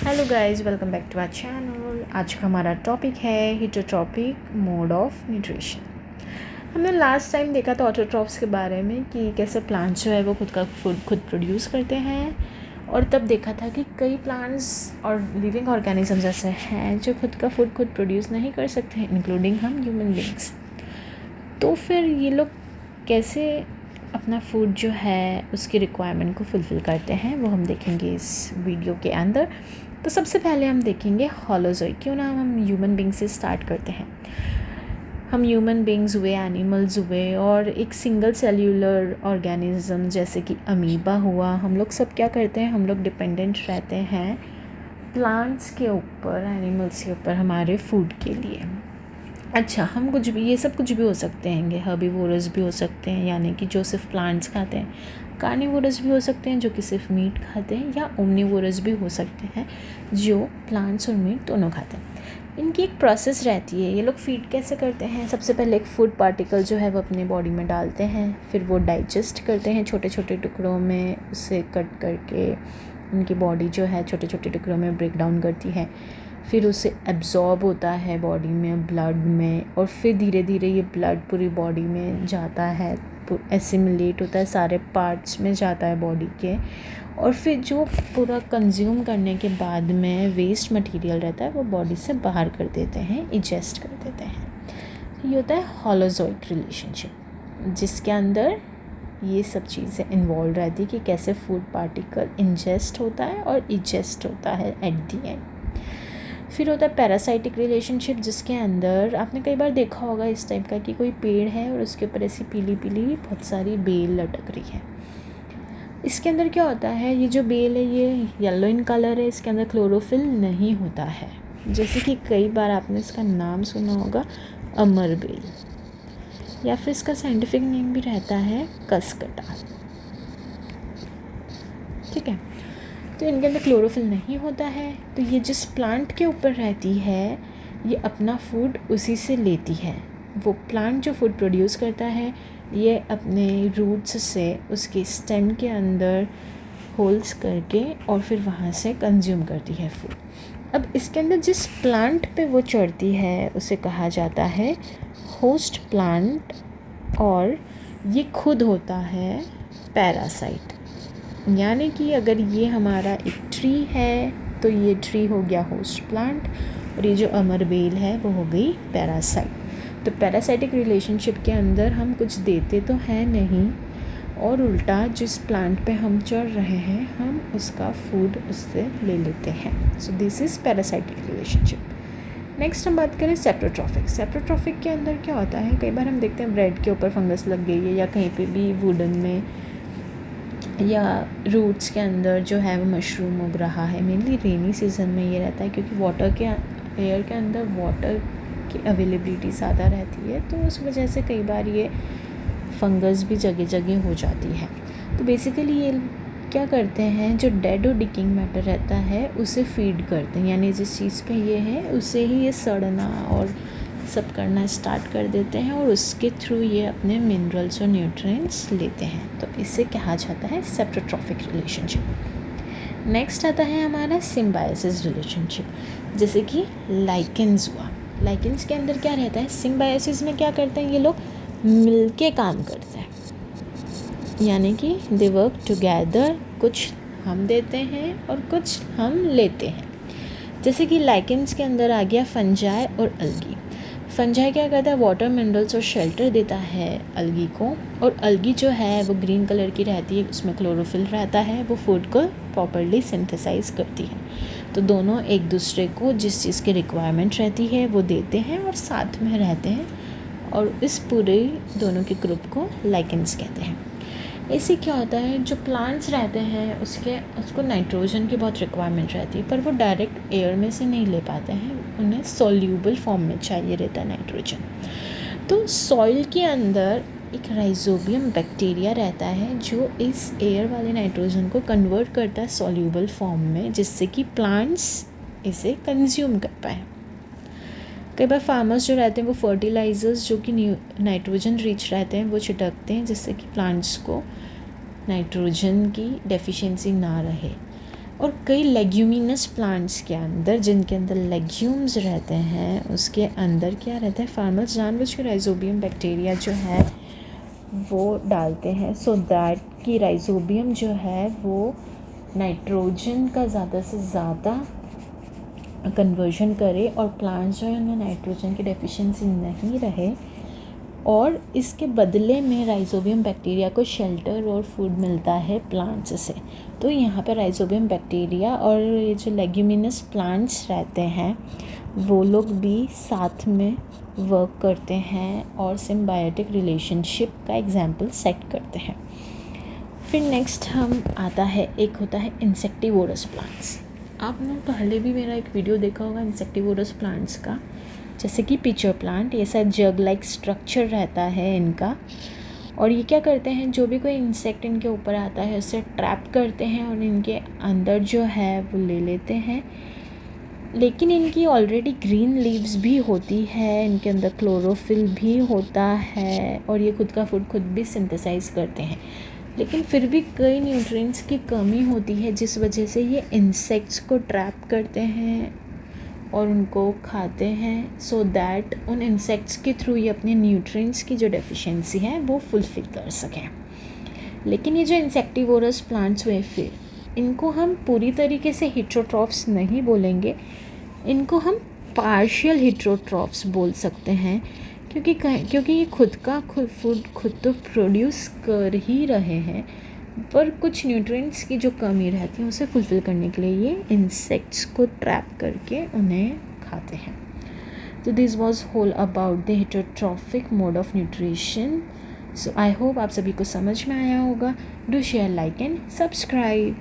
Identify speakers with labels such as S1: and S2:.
S1: Hello guys, welcome back to our channel. आज का हमारा टॉपिक है हिटोट्रॉपिक मोड ऑफ न्यूट्रिशन। हमने लास्ट टाइम देखा था ऑटोट्रॉफ्स के बारे में कि कैसे प्लांट्स जो है वो खुद का फूड खुद प्रोड्यूस करते हैं, और तब देखा था कि कई प्लांट्स और लिविंग ऑर्गेनिजम्स ऐसे हैं जो खुद का फूड खुद प्रोड्यूस नहीं कर सकते हैं, इंक्लूडिंग हम ह्यूमन बींग्स। तो फिर ये लोग कैसे अपना फूड जो है उसकी रिक्वायरमेंट को फुलफ़िल करते हैं वो हम देखेंगे इस वीडियो के अंदर। तो सबसे पहले हम देखेंगे होलोजोइक। क्यों ना हम ह्यूमन बींग से स्टार्ट करते हैं। हम ह्यूमन बींग्स हुए, एनिमल्स हुए, और एक सिंगल सेल्यूलर ऑर्गेनिज्म जैसे कि अमीबा हुआ, हम लोग सब क्या करते हैं, हम लोग डिपेंडेंट रहते हैं प्लांट्स के ऊपर, एनिमल्स के ऊपर हमारे फूड के लिए। अच्छा, हम कुछ भी, ये सब कुछ भी हो सकते हैं, हर्बीवोरस भी हो सकते हैं यानी कि जो सिर्फ प्लांट्स खाते हैं, कार्निवोरस भी हो सकते हैं जो कि सिर्फ मीट खाते हैं, या ओमनीवोरस भी हो सकते हैं जो प्लांट्स और मीट दोनों खाते हैं। इनकी एक प्रोसेस रहती है। ये लोग फीड कैसे करते हैं, सबसे पहले एक फूड पार्टिकल जो है वो अपने बॉडी में डालते हैं, फिर वो डाइजेस्ट करते हैं छोटे छोटे टुकड़ों में, उसे कट करके उनकी बॉडी जो है छोटे छोटे टुकड़ों में ब्रेक डाउन करती है, फिर उसे एब्जॉर्ब होता है बॉडी में, ब्लड में, और फिर धीरे धीरे ये ब्लड पूरी बॉडी में जाता है, एसिमिलेट होता है, सारे पार्ट्स में जाता है बॉडी के, और फिर जो पूरा कंज्यूम करने के बाद में वेस्ट मटेरियल रहता है वो बॉडी से बाहर कर देते हैं, इजेस्ट कर देते हैं। ये होता है होलोजोइक रिलेशनशिप, जिसके अंदर ये सब चीज़ें इन्वॉल्व रहती है कि कैसे फूड पार्टिकल इंजेस्ट होता है और इजेस्ट होता है एट दी एंड। फिर होता है पैरासाइटिक रिलेशनशिप, जिसके अंदर आपने कई बार देखा होगा इस टाइप का कि कोई पेड़ है और उसके ऊपर ऐसी पीली पीली बहुत सारी बेल लटक रही है। इसके अंदर क्या होता है, ये जो बेल है ये येलो इन कलर है, इसके अंदर क्लोरोफिल नहीं होता है। जैसे कि कई बार आपने इसका नाम सुना होगा, अमर बेल, या फिर इसका साइंटिफिक नेम भी रहता है कसकटा। ठीक है, तो इनके अंदर क्लोरोफिल नहीं होता है। तो ये जिस प्लांट के ऊपर रहती है ये अपना फूड उसी से लेती है। वो प्लांट जो फूड प्रोड्यूस करता है ये अपने रूट्स से उसके स्टेम के अंदर होल्स करके और फिर वहाँ से कंज्यूम करती है फूड। अब इसके अंदर जिस प्लांट पे वो चढ़ती है उसे कहा जाता है होस्ट प्लांट, और ये खुद होता है पैरासाइट। यानी कि अगर ये हमारा एक ट्री है तो ये ट्री हो गया होस्ट प्लांट, और ये जो अमर बेल है वो हो गई पैरासाइट। तो पैरासाइटिक रिलेशनशिप के अंदर हम कुछ देते तो हैं नहीं, और उल्टा जिस प्लांट पे हम चढ़ रहे हैं हम उसका फूड उससे ले लेते हैं। So this is parasitic relationship. Next हम बात करें सेप्रोट्रॉफिक। सेप्रोट्रॉफिक के अंदर क्या होता है, कई बार हम देखते हैं ब्रेड के ऊपर फंगस लग गई है, या कहीं पे भी वुडन में या रूट्स के अंदर जो है वो मशरूम उग रहा है। मेनली रेनी सीज़न में ये रहता है क्योंकि वाटर के एयर के अंदर वाटर की अवेलेबिलिटी ज़्यादा रहती है, तो उस वजह से कई बार ये फंगस भी जगह जगह हो जाती है। तो बेसिकली ये क्या करते हैं, जो डेड और डिकिंग मैटर रहता है उसे फीड करते हैं, यानी जिस चीज़ पे ये है उसे ही ये सड़ना और सब करना स्टार्ट कर देते हैं, और उसके थ्रू ये अपने मिनरल्स और न्यूट्रिएंट्स लेते हैं। तो इसे कहा जाता है सेप्रोट्रॉफिक रिलेशनशिप। नेक्स्ट आता है हमारा सिम्बायोसिस रिलेशनशिप, जैसे कि लाइकेंस हुआ। लाइकेंस के अंदर क्या रहता है, सिम्बायोसिस में क्या करते हैं, ये लोग मिल के काम करते हैं, यानी कि दे वर्क टुगेदर। कुछ हम देते हैं और कुछ हम लेते हैं। जैसे कि लाइकेंस के अंदर आ गया फंजाई और अलगी। फंजाई क्या करता है, वाटर मिनरल्स और शेल्टर देता है अलगी को, और अलगी जो है वो ग्रीन कलर की रहती है, उसमें क्लोरोफिल रहता है, वो फूड को प्रॉपर्ली सिंथेसाइज करती है। तो दोनों एक दूसरे को जिस चीज़ की रिक्वायरमेंट रहती है वो देते हैं और साथ में रहते हैं, और इस पूरे दोनों के ग्रुप को लाइकेंस कहते हैं। ऐसे क्या होता है, जो प्लांट्स रहते हैं उसको नाइट्रोजन की बहुत रिक्वायरमेंट रहती है, पर वो डायरेक्ट एयर में से नहीं ले पाते हैं, उन्हें सॉल्यूबल फॉर्म में चाहिए रहता है नाइट्रोजन। तो सॉइल के अंदर एक राइजोबियम बैक्टीरिया रहता है जो इस एयर वाले नाइट्रोजन को कन्वर्ट करता है सॉल्यूबल फॉर्म में, जिससे कि प्लांट्स इसे कंज्यूम कर पाएँ। कई बार फार्मर्स जो रहते हैं वो फर्टिलाइज़र्स जो कि नाइट्रोजन रिच रहते हैं वो छिड़कते हैं, जिससे कि प्लांट्स को नाइट्रोजन की डेफिशिएंसी ना रहे। और कई लेग्यूमिनस प्लांट्स के अंदर, जिनके अंदर लेग्यूम्स रहते हैं, उसके अंदर क्या रहता है, फार्मर्स जानबूझ के राइजोबियम बैक्टीरिया जो है वो डालते हैं, सो दैट कि राइजोबियम जो है वो नाइट्रोजन का ज़्यादा से ज़्यादा कन्वर्जन करे और प्लांट्स जो है उनमें नाइट्रोजन की डेफिशिएंसी नहीं रहे, और इसके बदले में राइजोबियम बैक्टीरिया को शेल्टर और फूड मिलता है प्लांट्स से। तो यहाँ पर राइजोबियम बैक्टीरिया और ये जो लेग्यूमिनस प्लांट्स रहते हैं वो लोग भी साथ में वर्क करते हैं और सिम्बायोटिक रिलेशनशिप का एग्जाम्पल सेट करते हैं। फिर नेक्स्ट हम आता है, एक होता है इंसेक्टिवोरस प्लांट्स। आपने पहले भी मेरा एक वीडियो देखा होगा इंसेक्टिवोरस प्लांट्स का, जैसे कि पिचर प्लांट। ये शायद जग लाइक स्ट्रक्चर रहता है इनका, और ये क्या करते हैं, जो भी कोई इंसेक्ट इनके ऊपर आता है उसे ट्रैप करते हैं और इनके अंदर जो है वो ले लेते हैं। लेकिन इनकी ऑलरेडी ग्रीन लीव्स भी होती है, इनके अंदर क्लोरोफिल भी होता है और ये खुद का फूड खुद भी सिंथेसाइज करते हैं। लेकिन फिर भी कई न्यूट्रिएंट्स की कमी होती है, जिस वजह से ये इंसेक्ट्स को ट्रैप करते हैं और उनको खाते हैं, सो दैट उन इंसेक्ट्स के थ्रू ये अपने न्यूट्रिएंट्स की जो डेफिशिएंसी है वो फुलफ़िल कर सकें। लेकिन ये जो इंसेक्टिवोरस प्लांट्स हुए, फिर इनको हम पूरी तरीके से हेटेरोट्रॉफ्स नहीं बोलेंगे, इनको हम पार्शियल हेटेरोट्रॉफ्स बोल सकते हैं, क्योंकि ये खुद फूड खुद तो प्रोड्यूस कर ही रहे हैं, पर कुछ न्यूट्रिएंट्स की जो कमी रहती है उसे फुलफ़िल करने के लिए ये इंसेक्ट्स को ट्रैप करके उन्हें खाते हैं। तो this was whole about the heterotrophic mode of nutrition. So I hope आप सभी को समझ में आया होगा। Do share, like and subscribe.